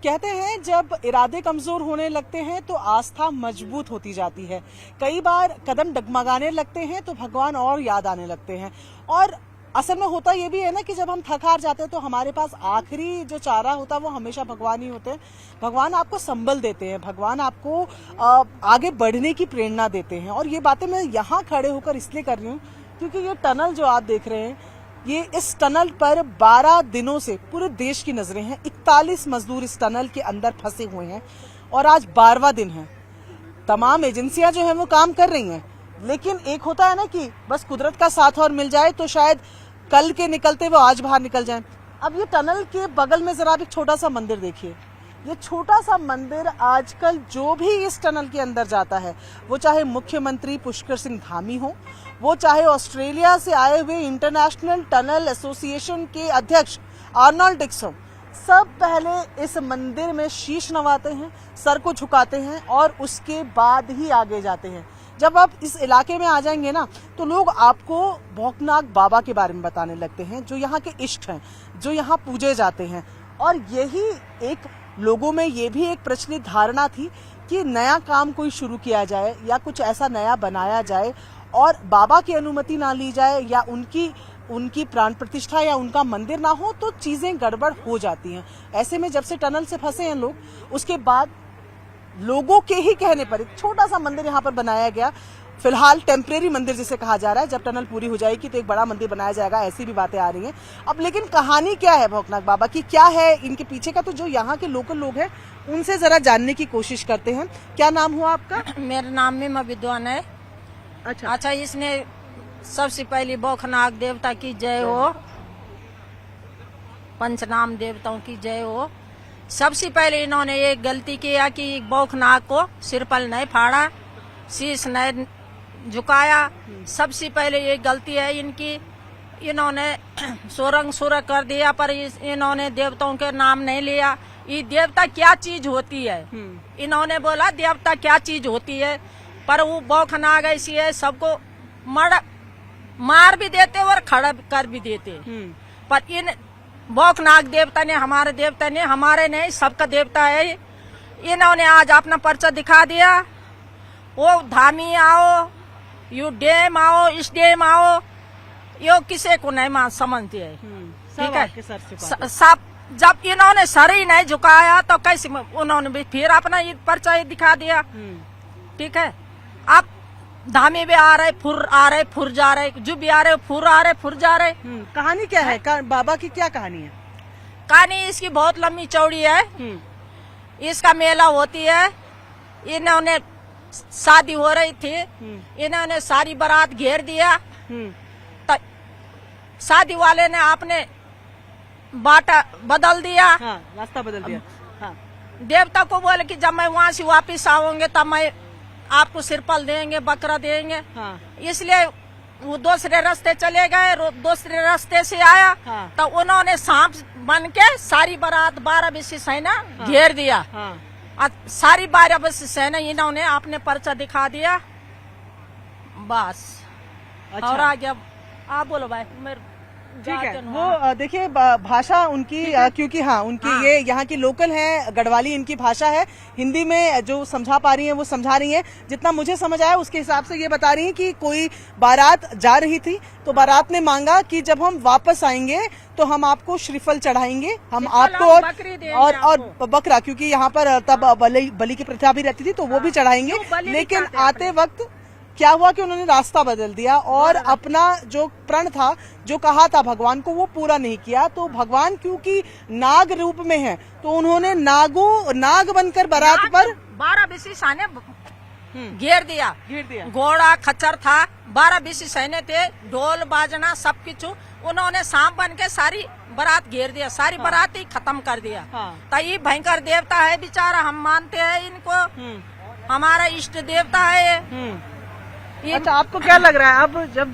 कहते हैं जब इरादे कमजोर होने लगते हैं तो आस्था मजबूत होती जाती है। कई बार कदम डगमगाने लगते हैं तो भगवान और याद आने लगते हैं। और असल में होता ये भी है ना कि जब हम थक हार जाते हैं तो हमारे पास आखिरी जो चारा होता है वो हमेशा भगवान ही होते हैं। भगवान आपको संबल देते हैं, भगवान आपको आगे बढ़ने की प्रेरणा देते हैं। और ये बातें मैं यहाँ खड़े होकर इसलिए कर रही हूँ क्योंकि ये टनल जो आप देख रहे हैं, ये इस टनल पर 12 दिनों से पूरे देश की नजरें हैं। 41 मजदूर इस टनल के अंदर फंसे हुए हैं और आज 12वां दिन है। तमाम एजेंसियां जो है वो काम कर रही हैं, लेकिन एक होता है ना कि बस कुदरत का साथ और मिल जाए तो शायद कल के निकलते वो आज बाहर निकल जाएं। अब ये टनल के बगल में जरा एक छोटा सा मंदिर देखिए। ये छोटा सा मंदिर आजकल जो भी इस टनल के अंदर जाता है, वो चाहे मुख्यमंत्री पुष्कर सिंह धामी हो, वो चाहे ऑस्ट्रेलिया से आए हुए इंटरनेशनल टनल एसोसिएशन के अध्यक्ष आर्नोल्ड डिक्स हो, सब पहले इस मंदिर में शीश नवाते हैं, सर को झुकाते हैं और उसके बाद ही आगे जाते हैं। जब आप इस इलाके में आ जाएंगे ना तो लोग आपको भौकनाक बाबा के बारे में बताने लगते हैं, जो यहाँ के इष्ट हैं, जो यहाँ पूजे जाते हैं। और यही एक लोगों में ये भी एक प्रचलित धारणा थी कि नया काम कोई शुरू किया जाए या कुछ ऐसा नया बनाया जाए और बाबा की अनुमति ना ली जाए या उनकी प्राण प्रतिष्ठा या उनका मंदिर ना हो तो चीजें गड़बड़ हो जाती हैं। ऐसे में जब से टनल से फंसे हैं लोग, उसके बाद लोगों के ही कहने पर एक छोटा सा मंदिर यहाँ पर बनाया गया। फिलहाल टेम्परेरी मंदिर जिसे कहा जा रहा है, जब टनल पूरी हो जाएगी तो एक बड़ा मंदिर बनाया जाएगा, ऐसी भी बातें आ रही हैं। अब लेकिन कहानी क्या है भौकनाक बाबा की, क्या है इनके पीछे का, तो जो यहाँ के लोकल लोग हैं उनसे जरा जानने की कोशिश करते हैं। क्या नाम हुआ आपका? मेरा नाम मीमा विद्वान है। अच्छा, इसने सबसे पहले भौकनाक देवता की जय हो, पंचनाम देवताओं की जय हो। सबसे पहले इन्होंने एक गलती किया कि भौकनाक को सिरपल नहीं फाड़ा, शीश नहीं झुकाया। सबसे पहले ये गलती है इनकी। इन्होंने सुरंग कर दिया पर इन्होंने देवताओं के नाम नहीं लिया। ये देवता क्या चीज होती है, इन्होंने बोला देवता क्या चीज होती है, पर वो भौकनाक ऐसी है सबको मार भी देते और खड़ा कर भी देते। पर इन भौकनाक देवता ने, हमारे देवता ने, हमारे नहीं सबका देवता है, इन्होंने आज अपना पर्चा दिखा दिया। वो धामी आओ, यू डैम आओ, इस डैम आओ, यो किसे को नहीं समझते है। ठीक है, सब जब इन्होंने सर ही नहीं झुकाया तो कैसे उन्होंने भी फिर अपना पर्चा दिखा दिया। ठीक है, अब धामी भी आ रहे, फुर जा रहे, जो भी आ रहे फुर आ रहे, फुर जा रहे। कहानी क्या है? बाबा की क्या कहानी है? कहानी इसकी बहुत लंबी चौड़ी है। इसका मेला होती है। इन्होंने शादी हो रही थी, इन्होंने सारी बारात घेर दिया। तो शादी वाले ने आपने बाटा बदल दिया, रास्ता बदल दिया। देवता को बोले कि जब मैं वहाँ से वापिस आऊंगे तब मैं आपको सिरपल देंगे, बकरा देंगे। इसलिए वो दूसरे रास्ते चले गए, दूसरे रास्ते से आया। तो उन्होंने सांप बन के सारी बारात 12 बीसी सेना घेर दिया। सारी 12 बीसी सेना इन्होंने आपने पर्चा दिखा दिया, बस। अच्छा। और आगे आप बोलो भाई। ठीक है, वो देखिए भाषा उनकी क्योंकि उनकी ये यहाँ की लोकल है, गढ़वाली इनकी भाषा है। हिंदी में जो समझा पा रही हैं वो समझा रही हैं। जितना मुझे समझ आया उसके हिसाब से ये बता रही हैं कि कोई बारात जा रही थी तो बारात ने मांगा कि जब हम वापस आएंगे तो हम आपको श्रीफल चढ़ाएंगे, हम आपको और बकरा, क्योंकि यहाँ पर तब बलि की प्रथा भी रहती थी तो वो भी चढ़ाएंगे। लेकिन आते वक्त क्या हुआ कि उन्होंने रास्ता बदल दिया और अपना जो प्रण था, जो कहा था भगवान को, वो पूरा नहीं किया। तो भगवान क्योंकि नाग रूप में है तो उन्होंने नाग बनकर बारात पर 12 बीसी सैने घेर दिया। घोड़ा खच्चर था, 12 बीसी सैने थे, ढोल बाजना सब कुछ। उन्होंने सांप बन के सारी बारात घेर दिया, सारी बारात ही खत्म कर दिया। तो ये भयंकर देवता है बेचारा, हम मानते हैं इनको, हमारा इष्ट देवता है। अच्छा, आपको क्या लग रहा है अब जब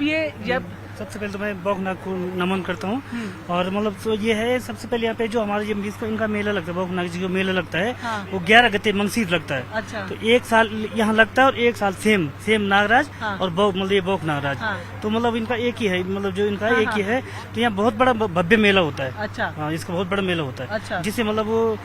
सबसे पहले तो मैं बौखनाग को नमन करता हूँ। और मतलब तो ये है, सबसे पहले यहाँ पे जो हमारे इनका मेला लगता है, बौखनाग जी का मेला लगता है, हाँ। वो 11 गते मंगसीर लगता है। अच्छा। तो एक साल यहाँ लगता है और एक साल सेम नागराज, हाँ। और मतलब ये बौख नागराज। हाँ। तो मतलब इनका एक ही है, मतलब जो इनका हाँ, एक ही है। तो यहाँ बहुत बड़ा भव्य मेला होता है। अच्छा। हाँ, इसका बहुत बड़ा मेला होता है। अच्छा। जिससे मतलब वो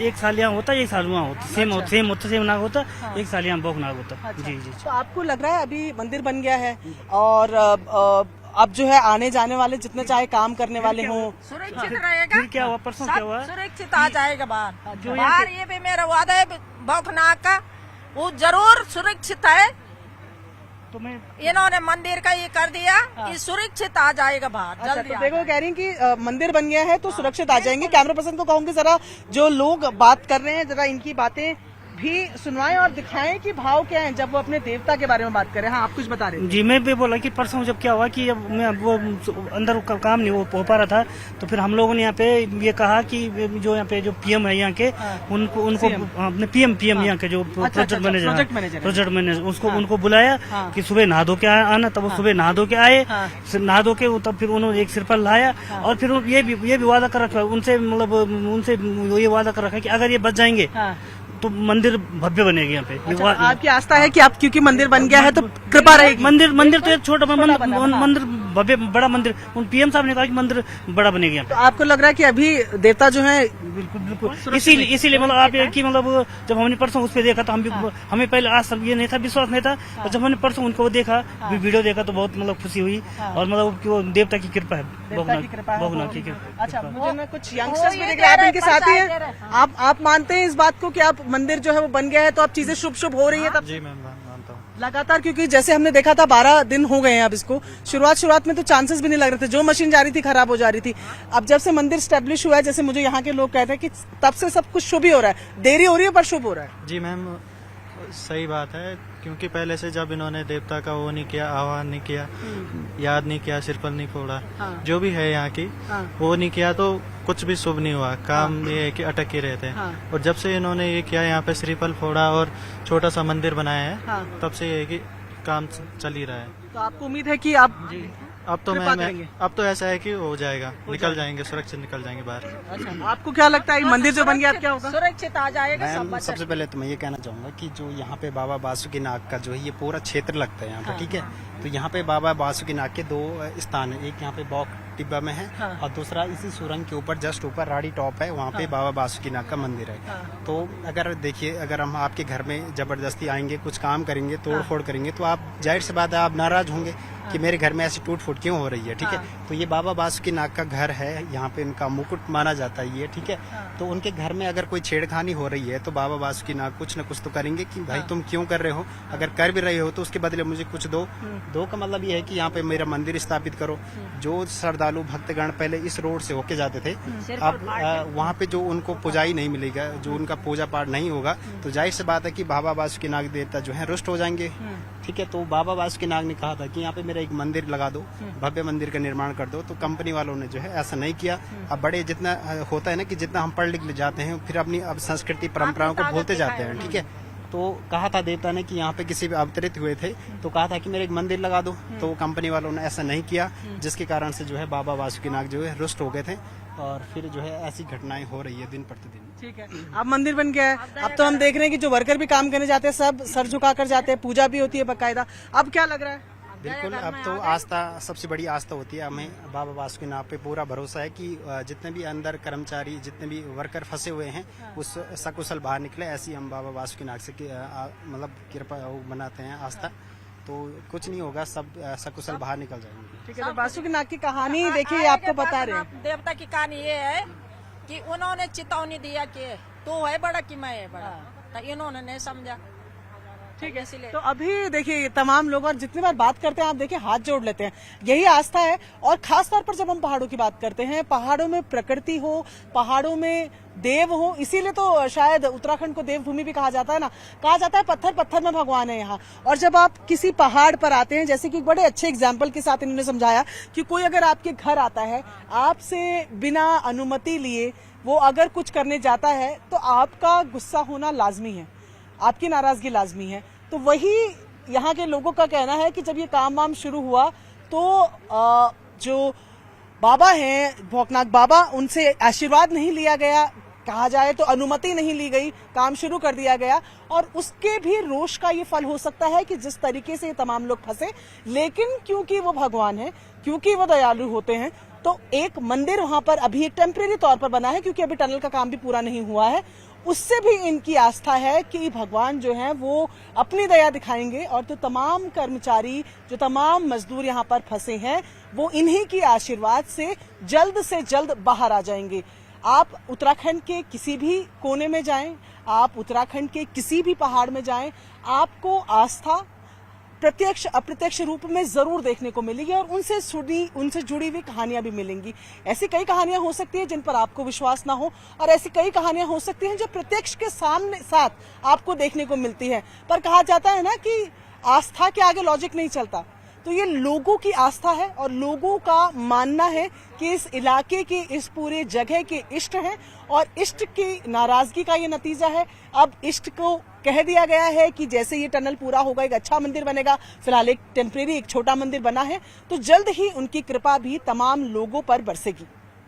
एक साल यहाँ होता है, एक साल वहाँ होता है, सेम नाग होता है, एक साल यहाँ बौख नाग होता है। अच्छा। जी जी। तो आपको लग रहा है अभी मंदिर बन गया है और अब जो है आने जाने वाले जितने चाहे काम करने वाले हों, सुरक्षित रहेगा। फिर क्या हुआ, परसों क्या हुआ, सुरक्षित आ जाएगा बाहर। जो बाहर ये भी मेरा वादा है बौखनाग का, वो जरूर सुरक्षित है। तो मैं इन्होंने मंदिर का ये कर दिया, ये सुरक्षित आ जाएगा बाहर। अच्छा, जल्दी तो आ देखो कह रही हैं कि मंदिर बन गया है तो सुरक्षित आ जाएंगे। कैमरा पर्सन को कहूंगी जरा जो लोग बात कर रहे हैं जरा इनकी बातें भी सुनवाएं और दिखाएं कि भाव क्या है जब वो अपने देवता के बारे में बात करें। हाँ, आप कुछ बता रहे थे। जी, मैं भी बोला कि परसों जब क्या हुआ कि अब मैं वो अंदर का काम नहीं हो पा रहा था, तो फिर हम लोगों ने यहाँ पे ये कहा कि जो यहाँ पे जो पीएम है यहाँ के, उनको अपने पीएम यहाँ के जो प्रोजेक्ट मैनेजर उनको बुलाया कि सुबह नहा धो के आना। तब वो सुबह नहा धो के आए, नहा धो के तब फिर उन्होंने एक सिरपल लाया और फिर ये भी वादा कर रखा उनसे, मतलब उनसे ये वादा कर रखा कि अगर ये बच जाएंगे तो मंदिर भव्य बनेगी यहाँ पे। अच्छा, आपकी आस्था है कि आप क्योंकि मंदिर बन गया है तो कृपा रहेगी। मंदिर तो एक छोटा मंदिर भव्य बड़ा मंदिर, उन पीएम साहब ने कहा कि मंदिर बड़ा बनेगा यहाँ तो आपको लग रहा है कि अभी देवता जो है पे। इसीलिए मतलब आप कि मतलब जब हमने परसों उस पर देखा तो हमें पहले आज ये नहीं था, विश्वास नहीं था, और जब हमने परसों उनको देखा, वीडियो देखा, तो बहुत मतलब खुशी हुई। और मतलब कि वो देवता की कृपा है, बौखनाग की कृपा। अच्छा, मुझे ना कुछ यंगस्टर्स भी दिख रहे हैं, आप इनके साथ ही हैं। आप मानते हैं इस बात को कि आप मंदिर जो है वो बन गया है तो अब चीजें शुभ हो रही है तब? जी मैं मानता हूँ लगातार, क्योंकि जैसे हमने देखा था 12 दिन हो गए हैं अब इसको। शुरुआत में तो चांसेस भी नहीं लग रहे थे, जो मशीन जा रही थी खराब हो जा रही थी। अब जब से मंदिर स्टैब्लिश हुआ है, जैसे मुझे यहाँ के लोग कहते हैं कि तब से सब कुछ शुभ ही हो रहा है। देरी हो रही है पर शुभ हो रहा है। जी मैम, सही बात है, क्योंकि पहले से जब इन्होंने देवता का वो नहीं किया, आह्वान नहीं किया, याद नहीं किया, सिरपल नहीं फोड़ा, जो भी है यहाँ की, वो नहीं किया तो कुछ भी शुभ नहीं हुआ। काम ये है कि अटक ही रहते हैं। और जब से इन्होंने ये किया, यहाँ पे श्रीफल फोड़ा और छोटा सा मंदिर बनाया है, तब से ये है कि काम चल ही रहा है। तो आपको उम्मीद है कि आप अब तो अब तो ऐसा है कि हो जाएगा, निकल जाएंगे, सुरक्षित निकल जाएंगे बाहर। अच्छा, आपको क्या लगता है मंदिर जो बन गया अब क्या होगा? सुरक्षित आ जाएगा सब मैम, बच्चे। सबसे पहले तो मैं ये कहना चाहूंगा कि जो यहाँ पे बाबा बासुकीनाग का जो है ये पूरा क्षेत्र लगता है यहाँ पे, ठीक है। तो यहाँ पे बाबा बासुकीनाग के 2 स्थान है, एक यहाँ पे बौख टिब्बा में है, और दूसरा इसी सुरंग के ऊपर जस्ट ऊपर राड़ी टॉप है, वहाँ पे बाबा बासुकीनाग का मंदिर है। तो अगर देखिए, अगर हम आपके घर में जबरदस्ती आएंगे, कुछ काम करेंगे, तोड़ फोड़ करेंगे, तो आप जाहिर सी बात है आप नाराज होंगे कि मेरे घर में ऐसी टूट फूट क्यों हो रही है, ठीक है। तो ये बाबा बासुकीनाग का घर है, यहाँ पे इनका मुकुट माना जाता है ये, ठीक है। तो उनके घर में अगर कोई छेड़खानी हो रही है तो बाबा बासुकीनाग कुछ न कुछ तो करेंगे कि भाई तुम क्यों कर रहे हो, अगर कर भी रहे हो तो उसके बदले मुझे कुछ दो का मतलब ये है कि यहाँ पे मेरा मंदिर स्थापित करो। जो श्रद्धालु भक्तगण पहले इस रोड से होके जाते थे, अब वहाँ पे जो उनको पुजाई नहीं मिलेगा, जो उनका पूजा पाठ नहीं होगा, तो जाहिर सी बात है कि बाबा बासुकीनाग देवता जो है रुष्ट हो जाएंगे, ठीक है। तो बाबा बासुकीनाग ने कहा था कि यहाँ पे मेरा एक मंदिर लगा दो, भव्य मंदिर का निर्माण कर दो। तो कंपनी वालों ने जो है ऐसा नहीं किया। अब बड़े जितना होता है ना कि जितना हम पढ़ लिख जाते हैं, फिर अपनी अब संस्कृति परंपराओं को भूलते जाते हैं, ठीक है। तो कहा था देवता ने कि यहाँ पे किसी भी अवतरित हुए थे तो कहा था कि मेरे एक मंदिर लगा दो, तो कंपनी वालों ने ऐसा नहीं किया, जिसके कारण से जो है बाबा बासुकीनाग जो है रुष्ट हो गए थे। और फिर जो है ऐसी घटनाएं हो रही है दिन प्रतिदिन। ठीक है, अब मंदिर बन गया है, अब तो हम देख रहे हैं कि जो वर्कर भी काम करने जाते हैं सब सर झुका कर जाते हैं, पूजा भी होती है बाकायदा। अब क्या लग रहा है? बिल्कुल, अब तो आस्था, सबसे बड़ी आस्था होती है हमें बाबा बासुकीनाग पे पूरा भरोसा है कि जितने भी अंदर कर्मचारी, जितने भी वर्कर फंसे हुए हैं, उस सकुशल बाहर निकले। ऐसी हम बाबा बासुकीनाग से मतलब कृपा बनाते हैं, आस्था। तो कुछ नहीं होगा, सब सकुशल बाहर निकल जाएंगे। ठीक है, तो बासुकीनाग की कहानी देखिए आपको बता रहे हैं। देवता की कहानी ये है कि उन्होंने चेतावनी दिया कि तू है बड़ा कि मैं है बड़ा, तो इन्होंने नहीं समझा। ठीक है, इसलिए तो अभी देखिए तमाम लोग और जितनी बार बात करते हैं आप देखिए हाथ जोड़ लेते हैं, यही आस्था है। और खास तौर पर जब हम पहाड़ों की बात करते हैं, पहाड़ों में प्रकृति हो, पहाड़ों में देव हो, इसीलिए तो शायद उत्तराखंड को देवभूमि भी कहा जाता है ना। कहा जाता है पत्थर पत्थर में भगवान है यहाँ। और जब आप किसी पहाड़ पर आते हैं, जैसे कि बड़े अच्छे एग्जाम्पल के साथ इन्होंने समझाया कि कोई अगर आपके घर आता है, आपसे बिना अनुमति लिए वो अगर कुछ करने जाता है तो आपका गुस्सा होना लाजमी है, आपकी नाराजगी लाजमी है। तो वही यहाँ के लोगों का कहना है कि जब ये काम वाम शुरू हुआ तो जो बाबा हैं भौकनाक बाबा, उनसे आशीर्वाद नहीं लिया गया, कहा जाए तो अनुमति नहीं ली गई, काम शुरू कर दिया गया, और उसके भी रोष का ये फल हो सकता है कि जिस तरीके से ये तमाम लोग फंसे। लेकिन क्योंकि वो भगवान है, क्योंकि वो दयालु होते हैं, तो एक मंदिर वहां पर अभी एक टेम्परेरी तौर पर बना है, क्योंकि अभी टनल का काम भी पूरा नहीं हुआ है। उससे भी इनकी आस्था है कि भगवान जो है वो अपनी दया दिखाएंगे, और जो तमाम कर्मचारी, जो तमाम मजदूर यहाँ पर फंसे हैं, वो इन्हीं की आशीर्वाद से जल्द बाहर आ जाएंगे। आप उत्तराखंड के किसी भी कोने में जाएं, आप उत्तराखंड के किसी भी पहाड़ में जाएं, आपको आस्था प्रत्यक्ष अप्रत्यक्ष रूप में जरूर देखने को मिलेगी, और उनसे जुड़ी हुई कहानियां भी मिलेंगी। ऐसी कई कहानियां हो सकती है जिन पर आपको विश्वास ना हो, और ऐसी कई कहानियां हो सकती हैं जो प्रत्यक्ष के साथ आपको देखने को मिलती है। पर कहा जाता है ना कि आस्था के आगे लॉजिक नहीं चलता, तो ये लोगों की आस्था है और लोगों का मानना है कि इस इलाके के, इस पूरे जगह के इष्ट हैं, और इष्ट की नाराजगी का ये नतीजा है। अब इष्ट को कह दिया गया है कि जैसे ये टनल पूरा होगा एक अच्छा मंदिर बनेगा। फिलहाल एक टेम्परेरी, एक छोटा मंदिर बना है, तो जल्द ही उनकी कृपा भी तमाम लोगों पर बरसेगी।